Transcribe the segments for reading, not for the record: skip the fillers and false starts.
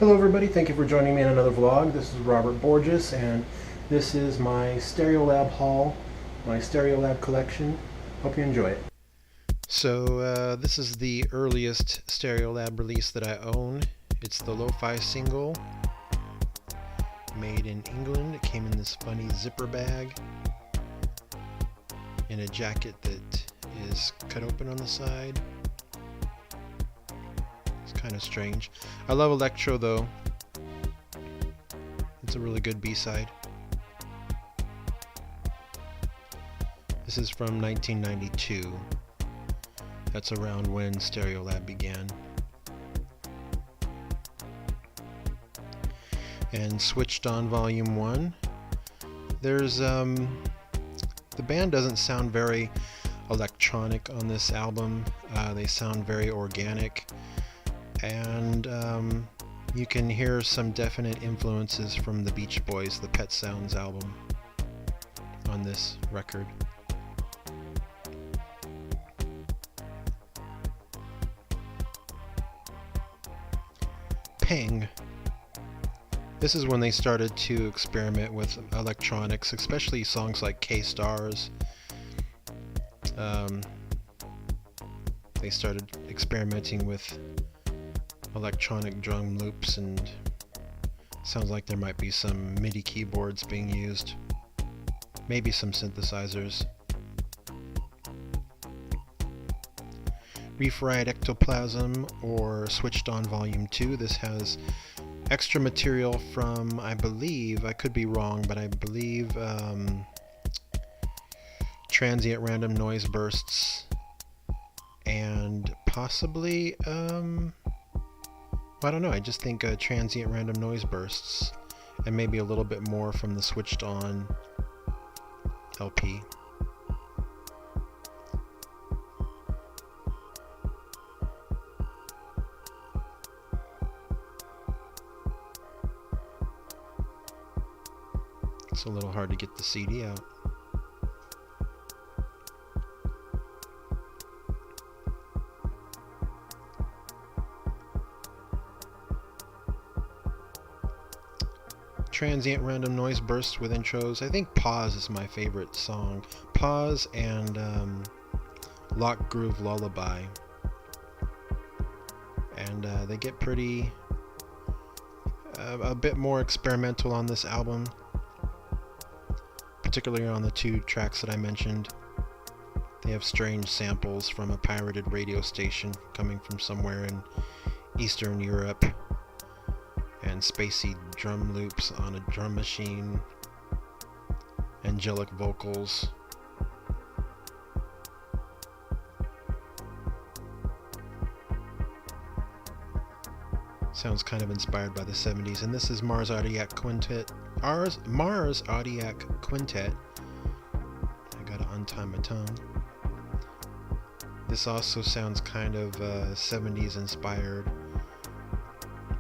Hello everybody, thank you for joining me in another vlog. This is Robert Borges and this is my Stereolab Haul, my Stereolab collection. Hope you enjoy it. So this is the earliest Stereolab release that I own. It's the Lo-Fi single, made in England. It came in this funny zipper bag in a jacket that is cut open on the side. Kind of strange. I love electro though. It's a really good B-side. This is from 1992. That's around when Stereolab began. And Switched On Volume 1. There's the band doesn't sound very electronic on this album. They sound very organic. And you can hear some definite influences from the Beach Boys, the Pet Sounds album, on this record. Pang. This is when they started to experiment with electronics, especially songs like K-Stars. They started experimenting with electronic drum loops, and sounds like there might be some MIDI keyboards being used, maybe some synthesizers. Refried Ectoplasm, or Switched On Volume 2. This has extra material from, I believe, I could be wrong, but I believe Transient Random Noise Bursts, and possibly I don't know, I just think Transient Random Noise Bursts, and maybe a little bit more from the Switched On LP. It's a little hard to get the CD out. Transient Random Noise Bursts with intros. I think Pause is my favorite song. Pause and Lock Groove Lullaby. And they get pretty a bit more experimental on this album, particularly on the two tracks that I mentioned. They have strange samples from a pirated radio station coming from somewhere in Eastern Europe, and spacey drum loops on a drum machine, angelic vocals. Sounds kind of inspired by the 70s. And this is Mars Audiac Quintet. Mars Audiac Quintet. I gotta untie my tongue. This also sounds kind of 70s inspired.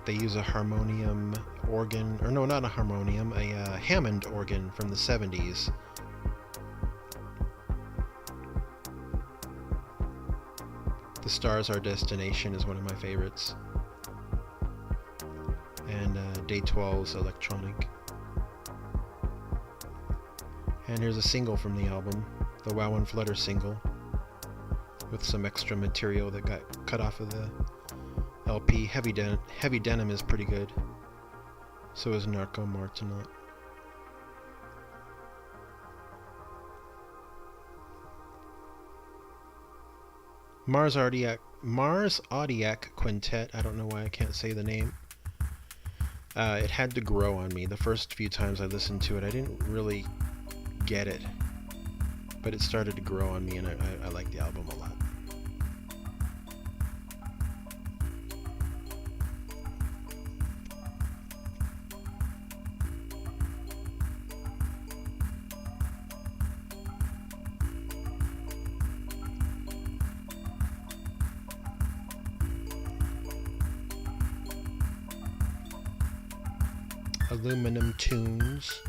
They use a harmonium organ, or no, not a harmonium, a Hammond organ from the 70s. The Stars Our Destination is one of my favorites. And Day 12's electronic. And here's a single from the album, the Wow and Flutter single, with some extra material that got cut off of the LP. Heavy Denim is pretty good. So is Narco Martinaut. Mars Audiac Quintet. I don't know why I can't say the name. It had to grow on me. The first few times I listened to it, I didn't really get it, but it started to grow on me, and I like the album a lot. Aluminum Tunes.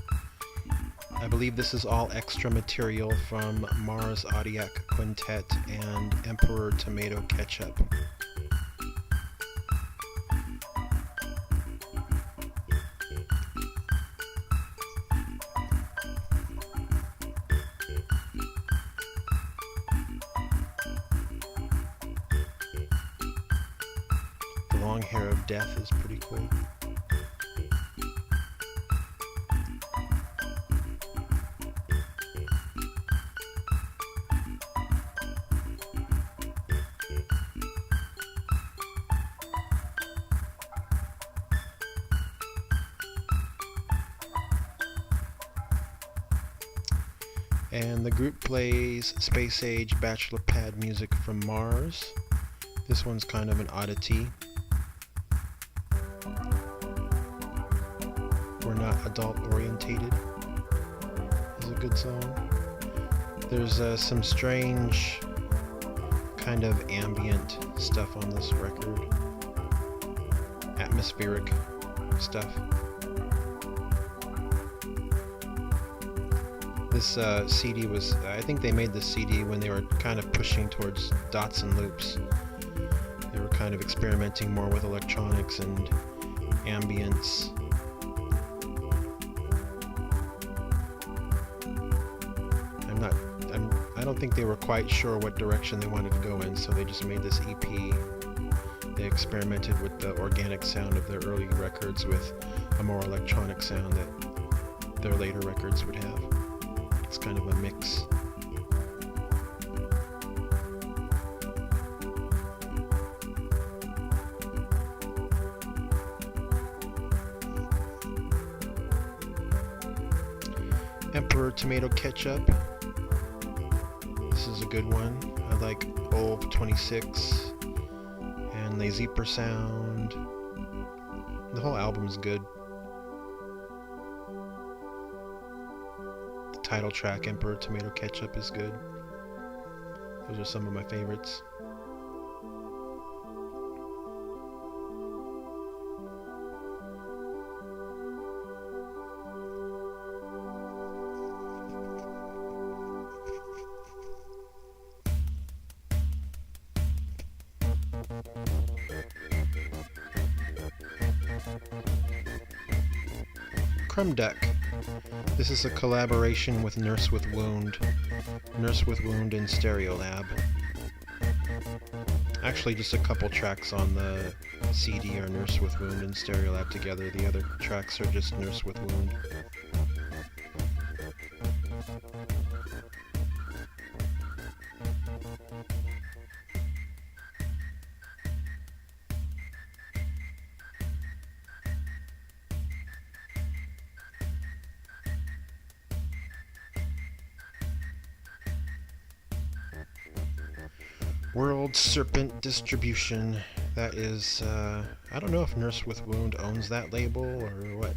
I believe this is all extra material from Mars Audiac Quintet and Emperor Tomato Ketchup. long hair of death is pretty cool. And the group plays space age bachelor pad music from Mars. This one's kind of an oddity. We're Not Adult Orientated is a good song. There's some strange kind of ambient stuff on this record. Atmospheric stuff. This CD was, I think they made this CD when they were kind of pushing towards dots and loops. They were kind of experimenting more with electronics and ambience. I don't think they were quite sure what direction they wanted to go in, so they just made this EP. They experimented with the organic sound of their early records with a more electronic sound that their later records would have. It's kind of a mix. Emperor Tomato Ketchup. This is a good one. I like Old 26 and Les Zeeper Sound. The whole album's good. The title track, Emperor Tomato Ketchup, is good. Those are some of my favorites. Crumb Duck. This is a collaboration with Nurse with Wound. Nurse with Wound and Stereolab. Actually, just a couple tracks on the CD are Nurse with Wound and Stereolab together. The other tracks are just Nurse with Wound. World Serpent Distribution. That is, I don't know if Nurse with Wound owns that label or what.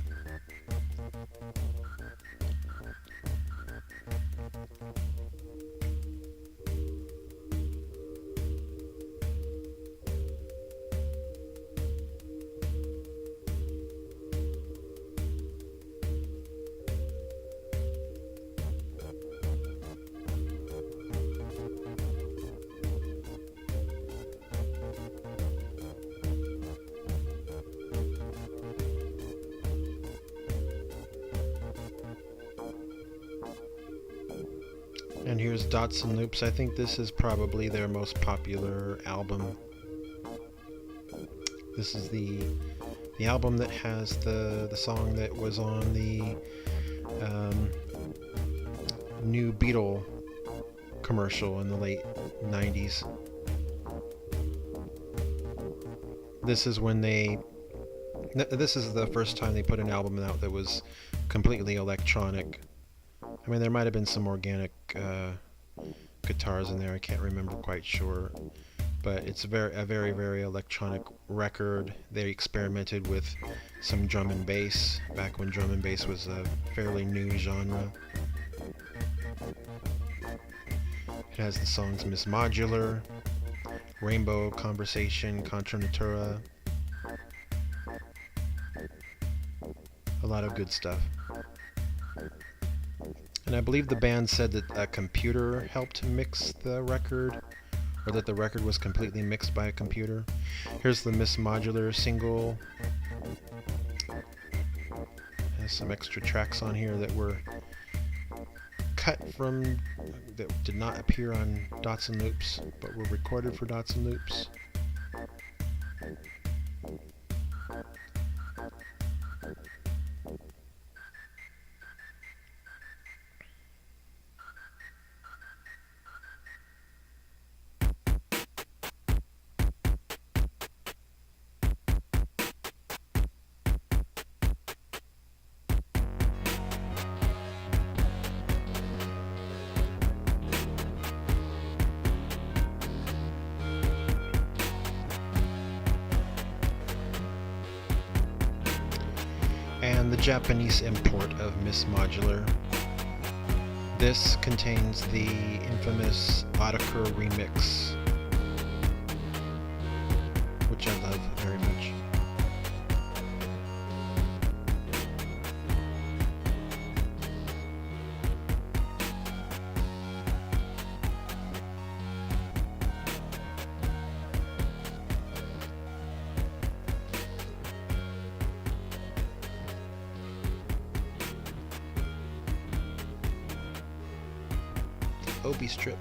And here's Dots and Loops. I think this is probably their most popular album. This is the album that has the song that was on the new Beatle commercial in the late 90s. This is when this is the first time they put an album out that was completely electronic. I mean, there might have been some organic guitars in there. I can't remember quite sure, but it's a very electronic record. They experimented with some drum and bass back when drum and bass was a fairly new genre. It has the songs Miss Modular, Rainbow Conversation, Contra Natura. A lot of good stuff. And I believe the band said that a computer helped mix the record, or that the record was completely mixed by a computer. Here's the Miss Modular single. Has some extra tracks on here that were cut from, that did not appear on Dots and Loops, but were recorded for Dots and Loops. and the Japanese import of Miss Modular. This contains the infamous Autaker remix, which I love very much. Obi strip.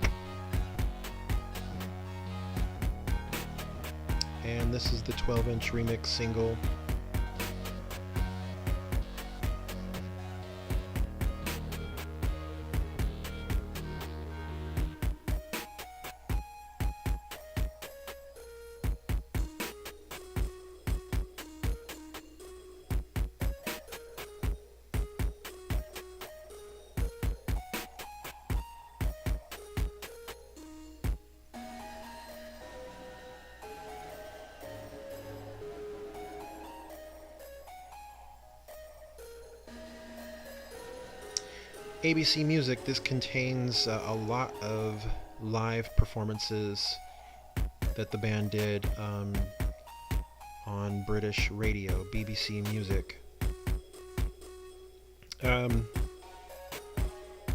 And this is the 12-inch remix single. ABC Music, this contains a lot of live performances that the band did on British radio, BBC Music.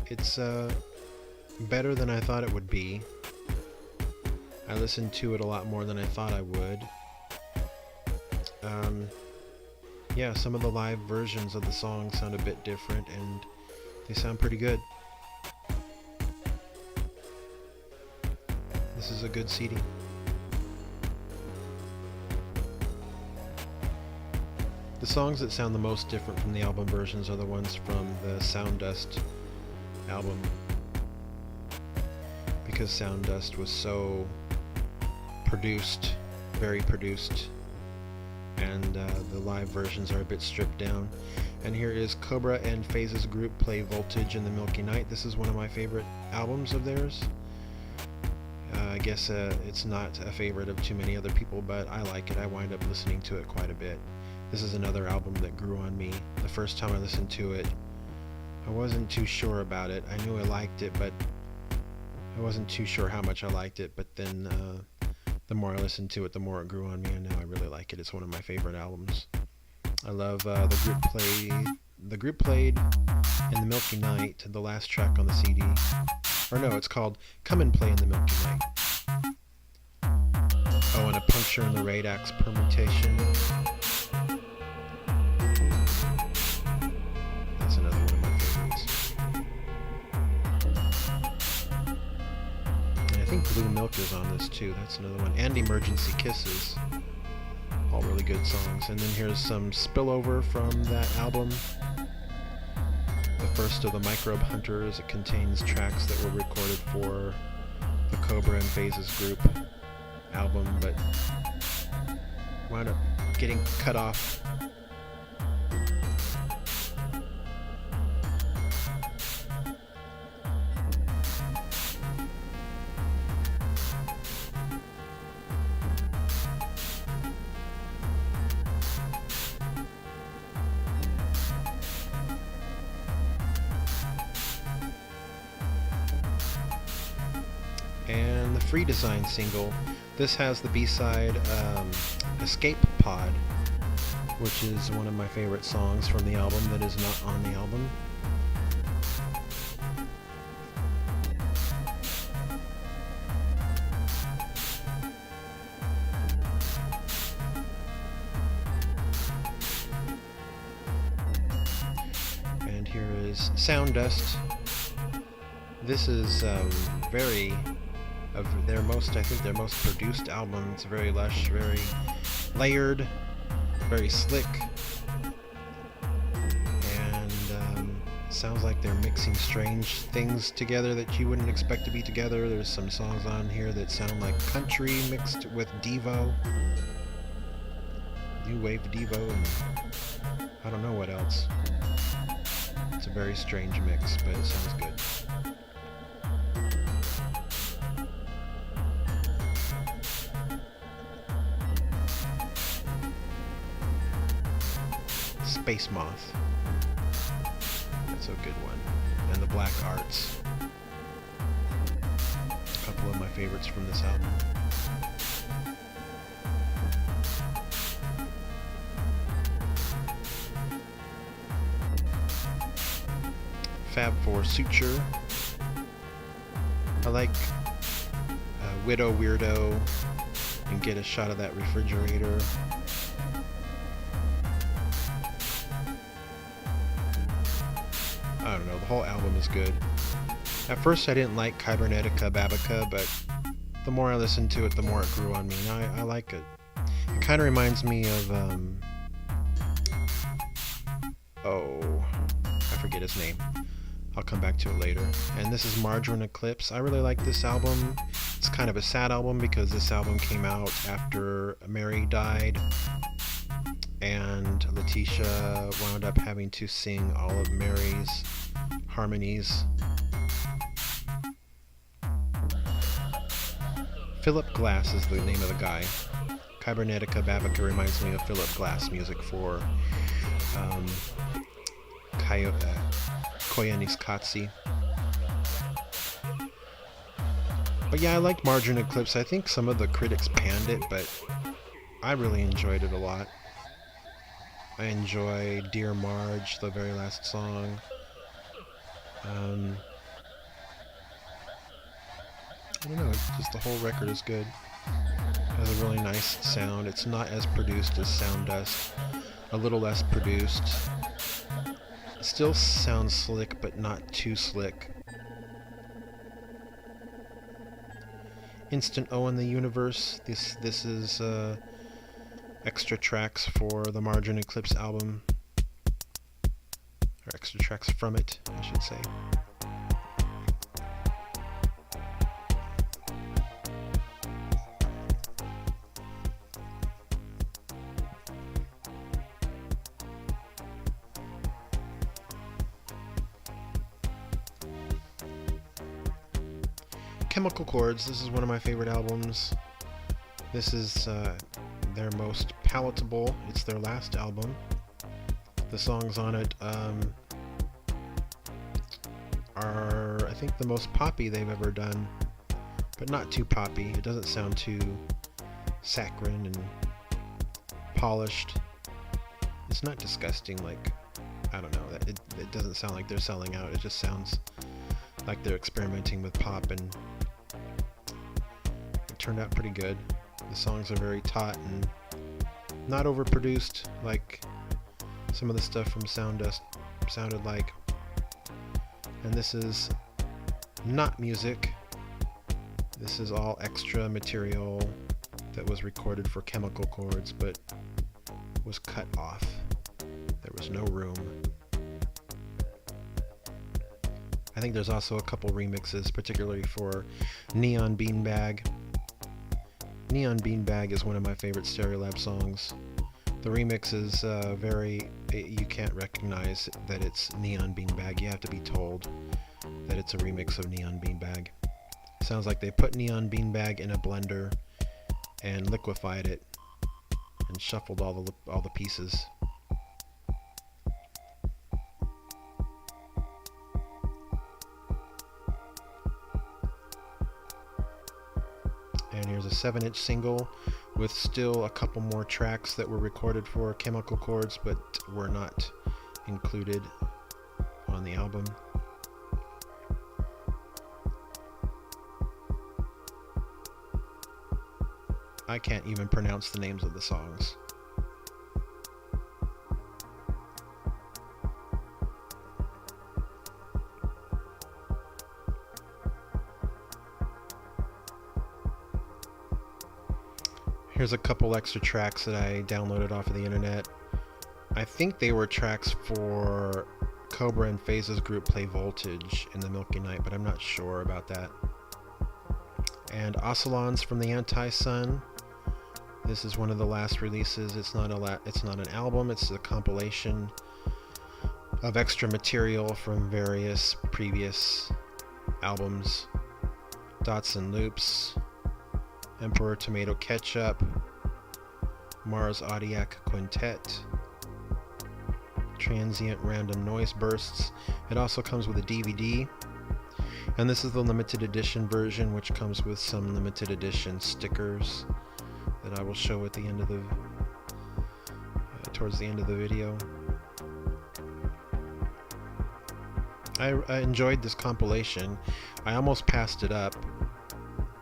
It's better than I thought it would be. I listened to it a lot more than I thought I would. Yeah, some of the live versions of the songs sound a bit different, and they sound pretty good. This is a good CD. The songs that sound the most different from the album versions are the ones from the Sound Dust album, because Sound Dust was so produced, very produced, and the live versions are a bit stripped down. And here is Cobra and Phases Group play Voltage in the Milky Night. This is one of my favorite albums of theirs. I guess it's not a favorite of too many other people, but I like it. I wind up listening to it quite a bit. This is another album that grew on me. The first time I listened to it, I wasn't too sure about it. I knew I liked it, but I wasn't too sure how much I liked it. But then the more I listened to it, the more it grew on me, and now I really like it. It's one of my favorite albums. I love the group played in the Milky Night, the last track on the CD. Or no, it's called Come and Play in the Milky Night. Oh, and a Puncture in the Radax permutation. That's another one of my favorites. And I think Blue Milk is on this too. That's another one. And Emergency Kisses. All really good songs. And then here's some spillover from that album. The first of the Microbe Hunters. It contains tracks that were recorded for the Cobra and Phases Group album, but wound up getting cut off. And the Free Design single, this has the B-side Escape Pod, which is one of my favorite songs from the album that is not on the album. And here is Sound Dust. This is very of their most, I think their most produced album. It's very lush, very layered, very slick, and sounds like they're mixing strange things together that you wouldn't expect to be together. There's some songs on here that sound like country mixed with Devo, new wave Devo, and I don't know what else. It's a very strange mix, but it sounds good. Space Moth. That's a good one. And the Black Arts. A couple of my favorites from this album. Fab Four Suture. I like Widow Weirdo and Get a Shot of That Refrigerator. I don't know, the whole album is good. At first I didn't like Kybernetica Babica, but the more I listened to it, the more it grew on me. And I like it. It kind of reminds me of, I forget his name. I'll come back to it later. And this is Margarine Eclipse. I really like this album. It's kind of a sad album because this album came out after Mary died, and Letitia wound up having to sing all of Mary's harmonies. Philip Glass is the name of the guy. Kybernetica Babica reminds me of Philip Glass music for Koyaanisqatsi. But yeah, I like Margarine Eclipse. I think some of the critics panned it, but I really enjoyed it a lot. I enjoy Dear Marge, the very last song. I don't know, just the whole record is good. It has a really nice sound. It's not as produced as Sound Dust. A little less produced. It still sounds slick, but not too slick. Instant O in the Universe. This is extra tracks for the Margarine Eclipse album. Or extra tracks from it, I should say. Chemical Chords, this is one of my favorite albums. This is their most palatable. It's their last album. The songs on it are, I think, the most poppy they've ever done, but not too poppy. It doesn't sound too saccharine and polished. It's not disgusting, like, I don't know, it doesn't sound like they're selling out. It just sounds like they're experimenting with pop, and it turned out pretty good. The songs are very taut and not overproduced like some of the stuff from Sound Dust sounded like. And this is not music. This is all extra material that was recorded for Chemical Chords but was cut off. There was no room. I think there's also a couple remixes, particularly for Neon Beanbag. Neon Beanbag is one of my favorite Stereolab songs. The remix is you can't recognize that it's Neon Beanbag. You have to be told that it's a remix of Neon Beanbag. Sounds like they put Neon Beanbag in a blender and liquefied it and shuffled all the pieces. And here's a 7-inch single with still a couple more tracks that were recorded for Chemical Chords but were not included on the album. I can't even pronounce the names of the songs. Here's a couple extra tracks that I downloaded off of the internet. I think they were tracks for Cobra and Phase's group Play Voltage in the Milky Night, but I'm not sure about that. And Oscillons from the Anti-Sun. This is one of the last releases. It's not an album, it's a compilation of extra material from various previous albums. Dots and Loops, Emperor Tomato Ketchup, Mars Audiac Quintet, transient random noise bursts. It also comes with a DVD, and this is the limited edition version, which comes with some limited edition stickers that I will show at the end of the towards the end of the video. I enjoyed this compilation. I almost passed it up,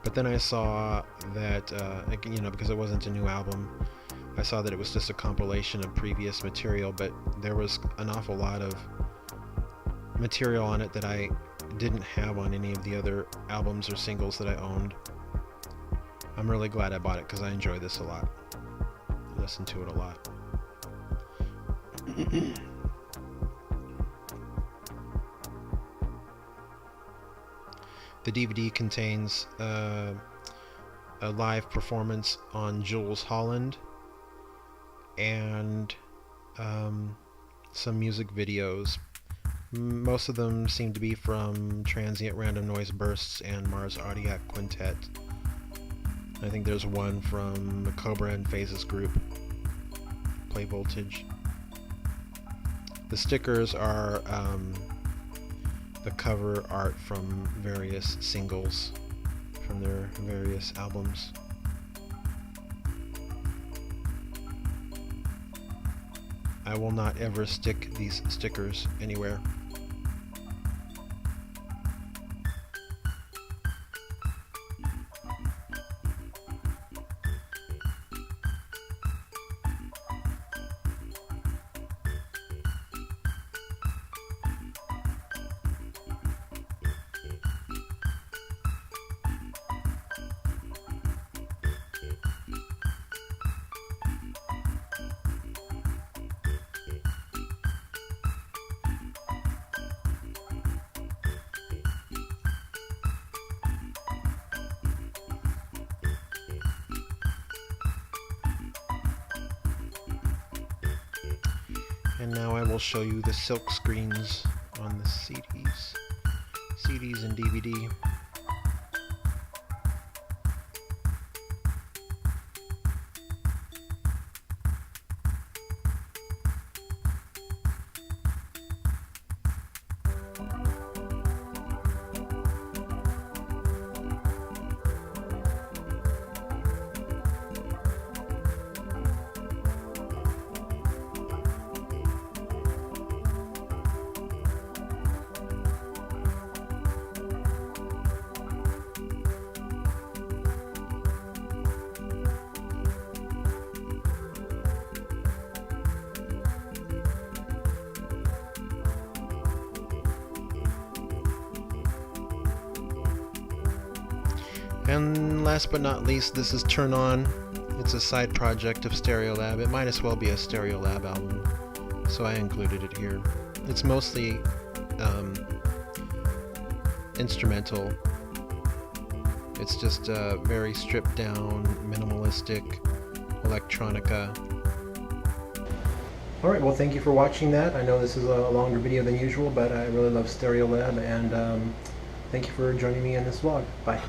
but then I saw that because it wasn't a new album, I saw that it was just a compilation of previous material, but there was an awful lot of material on it that I didn't have on any of the other albums or singles that I owned. I'm really glad I bought it because I enjoy this a lot. I listen to it a lot. The DVD contains a live performance on Jules Holland and some music videos. Most of them seem to be from Transient Random Noise Bursts and Mars Audiac Quintet. I think there's one from Cobra and Phases Group, Play Voltage. The stickers are the cover art from various singles from their various albums. I will not ever stick these stickers anywhere. And now I will show you the silk screens on the CDs and DVD. And last but not least, this is Turn On. It's a side project of Stereolab. It might as well be a Stereolab album, so I included it here. It's mostly instrumental. It's just very stripped down, minimalistic electronica. Alright, well, thank you for watching that. I know this is a longer video than usual, but I really love Stereolab, and thank you for joining me in this vlog. Bye.